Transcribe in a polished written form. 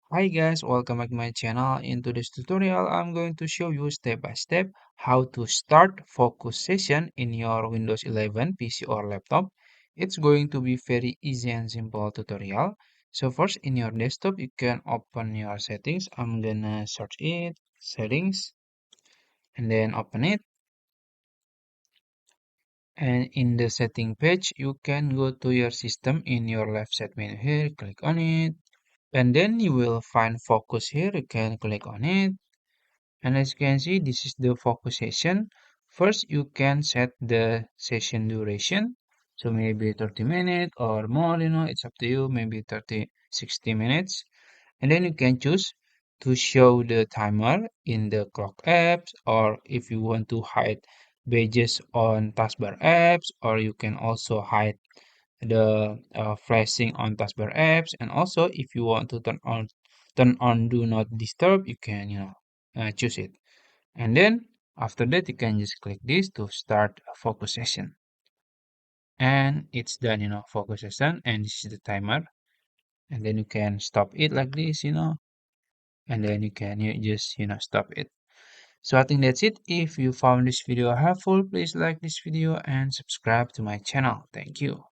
Hi guys, welcome back to my channel. In today's tutorial, I'm going to show you step by step how to start focus session in your Windows 11 PC or laptop. It's going to be very easy and simple tutorial. So first in your desktop, you can open your settings. I'm gonna search it, settings, and then open it. And in the setting page, you can go to your system in your left side menu here, click on it. And then you will find focus here, you can click on it. And as you can see, this is the focus session. First, you can set the session duration. So maybe 30 minutes or more, it's up to you, maybe 30, 60 minutes. And then you can choose to show the timer in the clock apps, or if you want to hide badges on taskbar apps, or you can also hide the flashing on taskbar apps. And also, if you want to turn on do not disturb, you can, choose it. And then after that, you can just click this to start a focus session. And it's done, focus session. And this is the timer. And then you can stop it like this, and then you can just, stop it. So I think that's it. If you found this video helpful, please like this video and subscribe to my channel. Thank you.